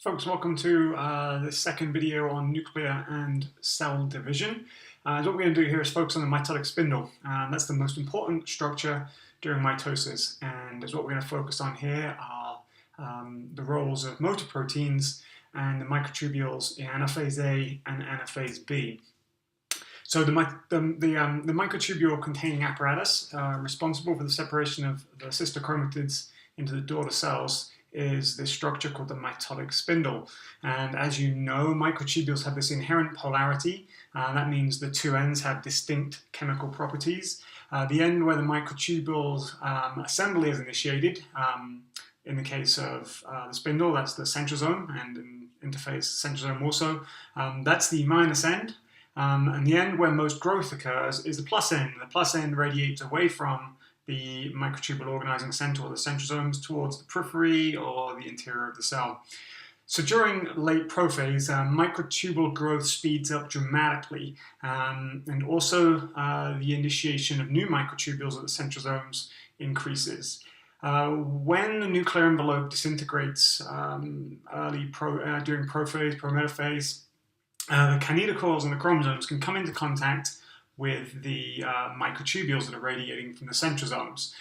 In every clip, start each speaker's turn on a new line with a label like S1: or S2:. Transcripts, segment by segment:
S1: Folks, welcome to the second video on nuclear and cell division. What we're going to do here is focus on the mitotic spindle. That's the most important structure during mitosis, and as what we're going to focus on here are the roles of motor proteins and the microtubules in anaphase A and anaphase B. So the microtubule containing apparatus responsible for the separation of the sister chromatids into the daughter cells is this structure called the mitotic spindle. And as you know, microtubules have this inherent polarity. That means the two ends have distinct chemical properties. The end where the microtubule's assembly is initiated, in the case of the spindle, that's the centrosome, and in interphase centrosome also, that's the minus end. And the end where most growth occurs is the plus end. The plus end radiates away from the microtubule organizing center or the centrosomes towards the periphery or the interior of the cell. So during late prophase, microtubule growth speeds up dramatically, and also the initiation of new microtubules at the centrosomes increases. When the nuclear envelope disintegrates during prophase, prometaphase, the kinetochores and the chromosomes can come into contact with the microtubules that are radiating from the centrosomes.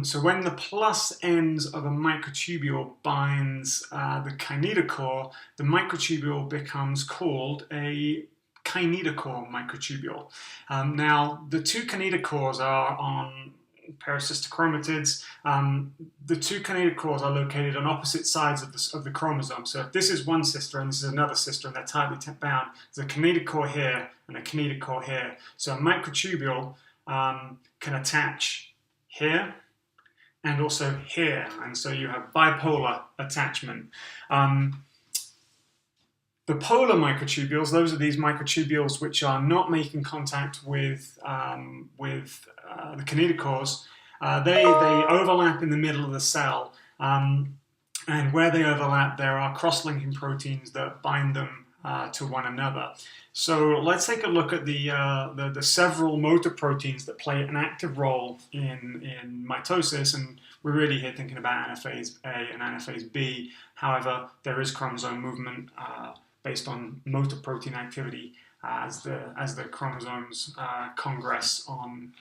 S1: So when the plus ends of a microtubule binds the kinetochore, the microtubule becomes called a kinetochore microtubule. Now, the two kinetochores are on pair of sister chromatids. The two kinetochores are located on opposite sides of the chromosome. So if this is one sister and this is another sister and they're tightly bound, there's a kinetochore here and a kinetochore here. So a microtubule can attach here and also here, and so you have bipolar attachment. The polar microtubules, those are these microtubules which are not making contact with the kinetochores. They overlap in the middle of the cell, and where they overlap, there are cross-linking proteins that bind them to one another. So let's take a look at the several motor proteins that play an active role in mitosis, and we're really here thinking about anaphase A and anaphase B. However, there is chromosome movement based on motor protein activity as the chromosomes congress on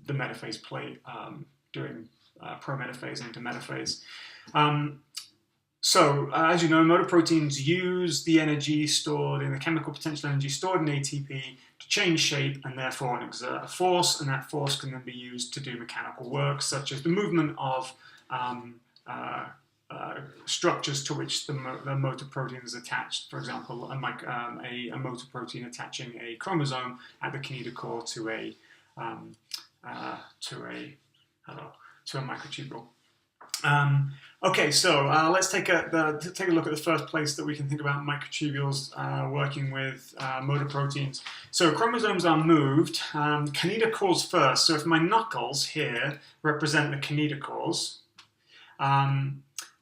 S1: the metaphase plate during prometaphase into metaphase. So, as you know, motor proteins use the energy stored in the chemical potential energy stored in ATP to change shape and therefore exert a force, and that force can then be used to do mechanical work, such as the movement of structures to which the motor protein is attached. For example, a motor protein attaching a chromosome at the kinetochore to a microtubule. Okay, so let's take a look at the first place that we can think about microtubules working with motor proteins. So chromosomes are moved, kinetochores first. So if my knuckles here represent the kinetochores,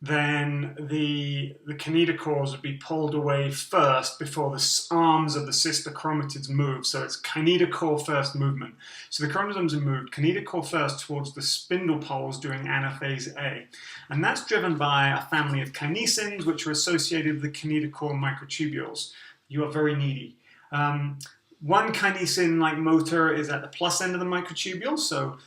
S1: then the kinetochores would be pulled away first before the arms of the sister chromatids move. So it's kinetochore first movement. So the chromosomes are moved kinetochore first towards the spindle poles during anaphase A. And that's driven by a family of kinesins which are associated with the kinetochore microtubules. You are very needy. One kinesin-like motor is at the plus end of the microtubule, so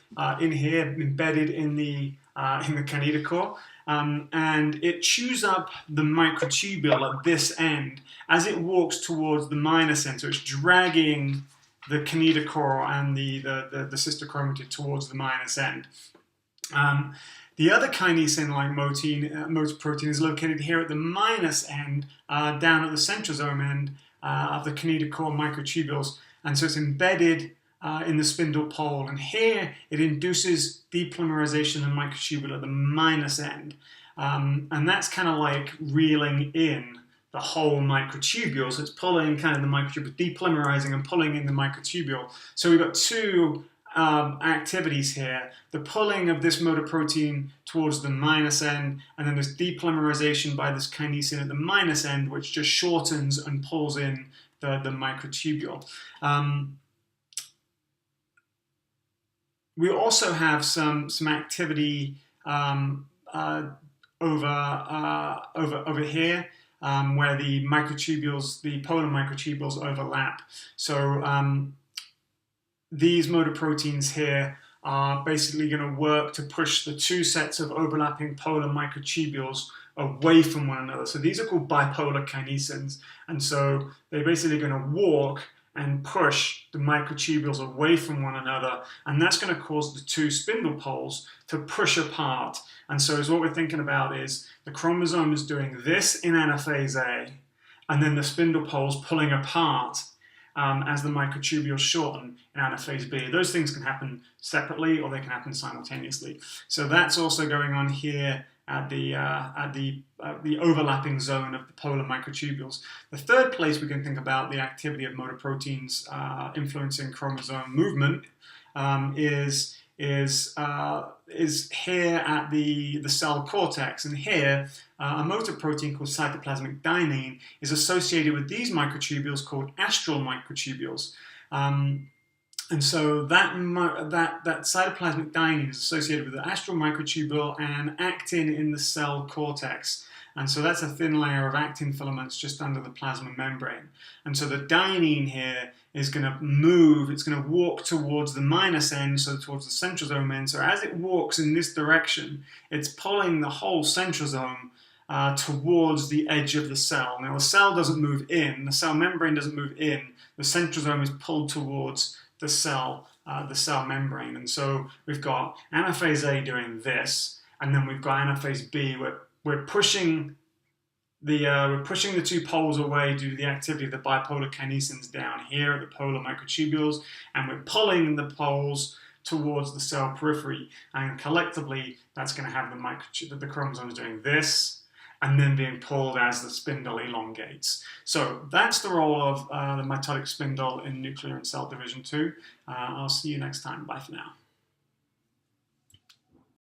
S1: in here, embedded in the kinetochore. And it chews up the microtubule at this end as it walks towards the minus end. So it's dragging the kinetochore and the sister chromatid towards the minus end. The other kinesin-like motor protein is located here at the minus end, down at the centrosome end of the kinetochore microtubules. And so it's embedded in the spindle pole, and here it induces depolymerization of the microtubule at the minus end, and that's kind of like reeling in the whole microtubule. So it's pulling kind of the microtubule, depolymerizing and pulling in the microtubule. So we've got two activities here: the pulling of this motor protein towards the minus end, and then this depolymerization by this kinesin at the minus end, which just shortens and pulls in the microtubule. We also have some activity over here, where the microtubules, the polar microtubules overlap. So these motor proteins here are basically going to work to push the two sets of overlapping polar microtubules away from one another. So these are called bipolar kinesins, and so they're basically going to walk and push the microtubules away from one another, and that's going to cause the two spindle poles to push apart. And so what we're thinking about is the chromosome is doing this in anaphase A, and then the spindle poles pulling apart as the microtubules shorten in anaphase B. Those things can happen separately or they can happen simultaneously. So that's also going on here at the overlapping zone of the polar microtubules. The third place we can think about the activity of motor proteins influencing chromosome movement is here at the cell cortex. And here, a motor protein called cytoplasmic dynein is associated with these microtubules called astral microtubules. And so that cytoplasmic dynein is associated with the astral microtubule and actin in the cell cortex. And so that's a thin layer of actin filaments just under the plasma membrane. And so the dynein here is going to move, it's going to walk towards the minus end, so towards the centrosome end. So as it walks in this direction, it's pulling the whole centrosome towards the edge of the cell. Now the cell doesn't move in, the cell membrane doesn't move in, the centrosome is pulled towards the cell membrane. And so we've got anaphase A doing this, and then we've got anaphase B, where we're pushing the two poles away due to the activity of the bipolar kinesins down here at the polar microtubules, and we're pulling the poles towards the cell periphery. And collectively, that's going to have the chromosomes doing this, and then being pulled as the spindle elongates. So that's the role of the mitotic spindle in nuclear and cell division 2. I'll see you next time. Bye for now.